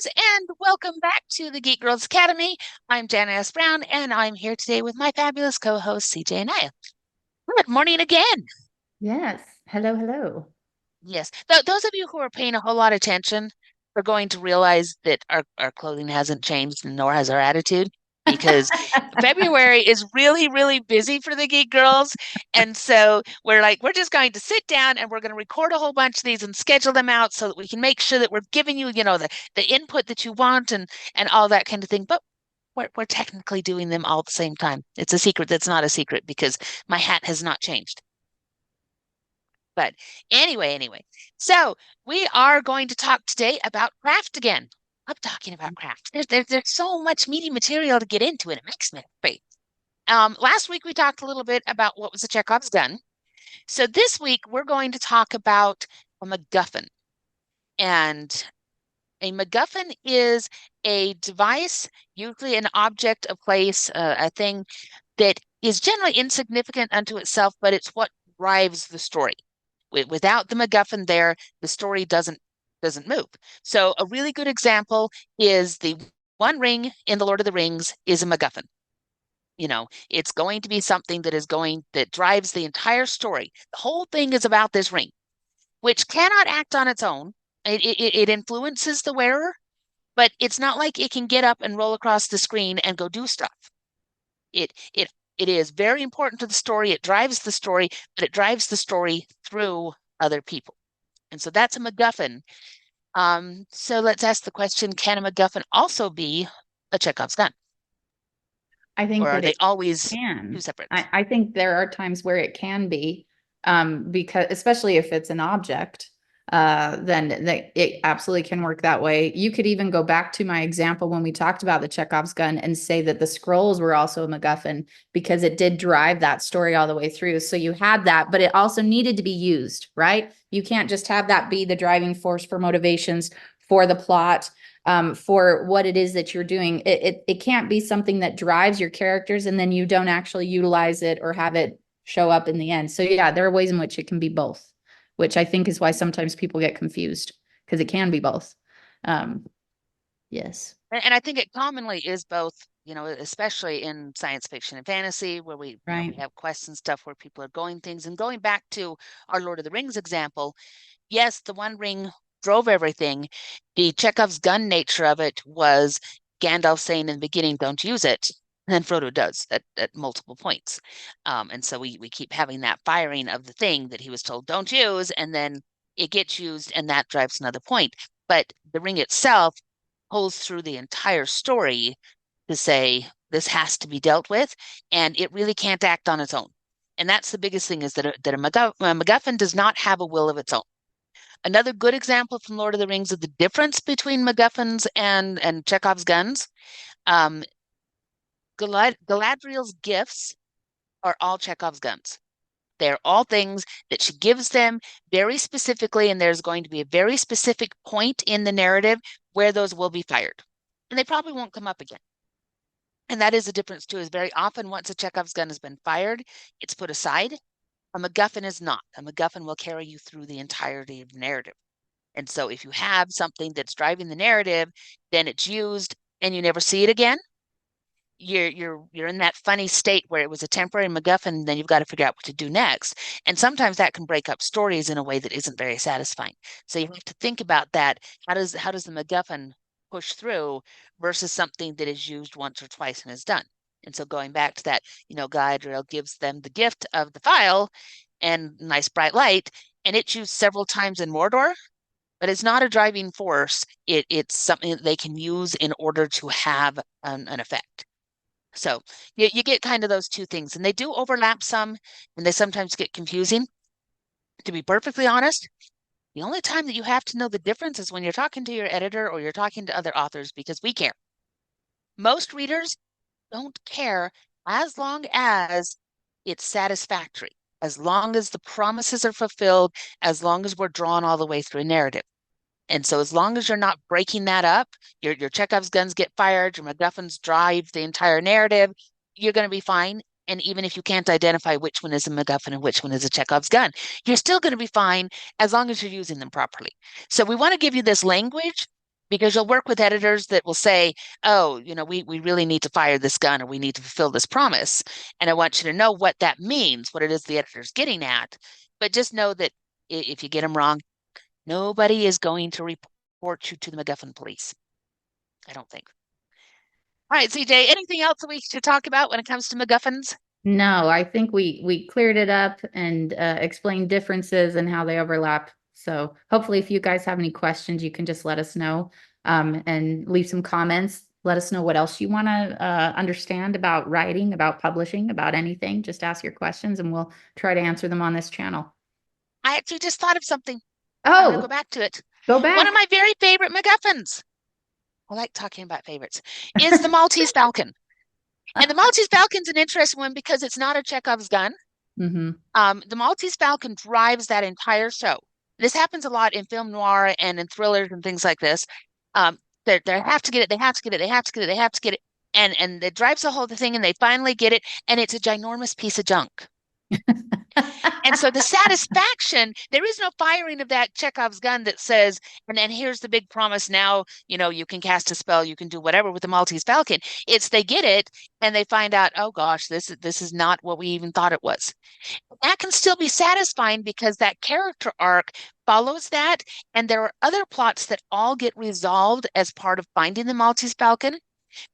guys, and welcome back to the Geek Girls Academy. I'm Jana S. Brown, and I'm here today with my fabulous co-host, CJ and Naya. Good morning again. Yes. Hello, hello. Yes, those of you who are paying a whole lot of attention are going to realize that our clothing hasn't changed, nor has our attitude, because February is really, really busy for the Geek Girls. And so we're just going to sit down and we're going to record a whole bunch of these and schedule them out so that we can make sure that we're giving you, the input that you want and all that kind of thing. But we're technically doing them all at the same time. It's a secret that's not a secret because my hat has not changed. But anyway, so we are going to talk today about craft again. I'm talking about craft. There's so much meaty material to get into, and it makes me happy. Last week we talked a little bit about what was a Chekhov's gun. So this week we're going to talk about a MacGuffin. And a MacGuffin is a device, usually an object, a place, a thing that is generally insignificant unto itself, but it's what drives the story. Without the MacGuffin there, the story doesn't move. So a really good example is the One Ring in The Lord of the Rings is a MacGuffin. It's going to be something that drives the entire story. The whole thing is about this ring, which cannot act on its own. It influences the wearer, but it's not like it can get up and roll across the screen and go do stuff. It it it is very important to the story. It drives the story, but it drives the story through other people. And so that's a MacGuffin. So let's ask the question, can a MacGuffin also be a Chekhov's gun? I Or think are that they it always two can. separate? I think there are times where it can be, because especially if it's an object, it absolutely can work that way. You could even go back to my example when we talked about the Chekhov's gun and say that the scrolls were also a MacGuffin because it did drive that story all the way through. So you had that, but it also needed to be used, right? You can't just have that be the driving force for motivations for the plot, for what it is that you're doing. It can't be something that drives your characters and then you don't actually utilize it or have it show up in the end. So yeah, there are ways in which it can be both, which I think is why sometimes people get confused because it can be both. Um, yes. And I think it commonly is both, especially in science fiction and fantasy, where we Right. have quests and stuff where people are going things. And going back to our Lord of the Rings example, yes, the One Ring drove everything. The Chekhov's gun nature of it was Gandalf saying in the beginning, "Don't use it," and then Frodo does at multiple points. And so we keep having that firing of the thing that he was told don't use, and then it gets used, and that drives another point. But the ring itself pulls through the entire story to say this has to be dealt with, and it really can't act on its own. And that's the biggest thing is that a MacGuffin does not have a will of its own. Another good example from Lord of the Rings of the difference between MacGuffins and Chekhov's guns. Um, Galadriel's gifts are all Chekhov's guns. They're all things that she gives them very specifically, and there's going to be a very specific point in the narrative where those will be fired. And they probably won't come up again. And that is the difference too, is very often once a Chekhov's gun has been fired, it's put aside. A MacGuffin is not. A MacGuffin will carry you through the entirety of the narrative. And so if you have something that's driving the narrative, then it's used and you never see it again. You're in that funny state where it was a temporary MacGuffin, and then you've got to figure out what to do next. And sometimes that can break up stories in a way that isn't very satisfying. So you have to think about that. How does the MacGuffin push through versus something that is used once or twice and is done? And so going back to that, Galadriel gives them the gift of the file and nice bright light, and it's used several times in Mordor, but it's not a driving force. It's something that they can use in order to have an effect. So you get kind of those two things, and they do overlap some, and they sometimes get confusing. To be perfectly honest, the only time that you have to know the difference is when you're talking to your editor or you're talking to other authors because we care. Most readers don't care as long as it's satisfactory, as long as the promises are fulfilled, as long as we're drawn all the way through a narrative. And so as long as you're not breaking that up, your Chekhov's guns get fired, your MacGuffins drive the entire narrative, you're going to be fine. And even if you can't identify which one is a MacGuffin and which one is a Chekhov's gun, you're still going to be fine as long as you're using them properly. So we want to give you this language because you'll work with editors that will say, oh, we really need to fire this gun or we need to fulfill this promise. And I want you to know what that means, what it is the editor's getting at. But just know that if you get them wrong, nobody is going to report you to the MacGuffin police. I don't think. All right, CJ, anything else that we should talk about when it comes to MacGuffins? No, I think we cleared it up and explained differences and how they overlap. So hopefully if you guys have any questions, you can just let us know and leave some comments. Let us know what else you want to understand about writing, about publishing, about anything. Just ask your questions and we'll try to answer them on this channel. I actually just thought of something. I'm going to go Oh, back to it. go One of back. my very favorite MacGuffins, I like talking about favorites, is the Maltese Falcon. And the Maltese Falcon's an interesting one because it's not a Chekhov's gun. Mm-hmm. The Maltese Falcon drives that entire show. This happens a lot in film noir and in thrillers and things like this. They have to get it, they have to get it, they have to get it, they have to get it. And it drives the whole thing and they finally get it, and it's a ginormous piece of junk. And so the satisfaction, there is no firing of that Chekhov's gun that says, and then here's the big promise now, you can cast a spell, you can do whatever with the Maltese Falcon. It's they get it and they find out, oh gosh, this is not what we even thought it was. That can still be satisfying because that character arc follows that, and there are other plots that all get resolved as part of finding the Maltese Falcon.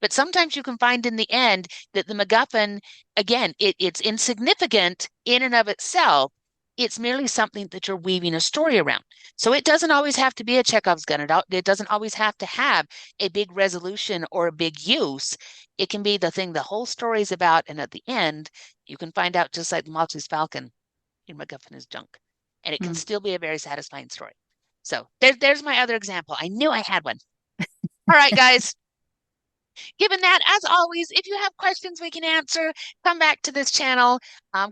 But sometimes you can find in the end that the MacGuffin, again, it's insignificant in and of itself. It's merely something that you're weaving a story around. So it doesn't always have to be a Chekhov's gun. It doesn't always have to have a big resolution or a big use. It can be the thing the whole story is about. And at the end, you can find out, just like the Maltese Falcon, your MacGuffin is junk. And it can Mm. still be a very satisfying story. So there's my other example. I knew I had one. All right, guys. Given that, as always, if you have questions we can answer, come back to this channel.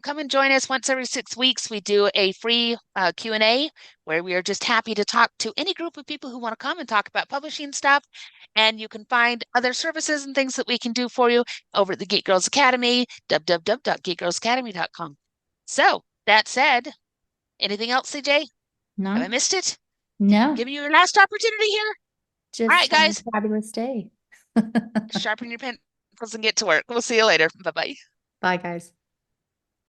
Come and join us once every 6 weeks. We do a free Q&A where we are just happy to talk to any group of people who want to come and talk about publishing stuff. And you can find other services and things that we can do for you over at the Geek Girls Academy, www.geekgirlsacademy.com. So, that said, anything else, CJ? Have I No, missed it? no, Giving you your last opportunity here? All right, just have guys, a fabulous day. sharpen your pencils and get to work. We'll see you later. Bye-bye. Bye, guys.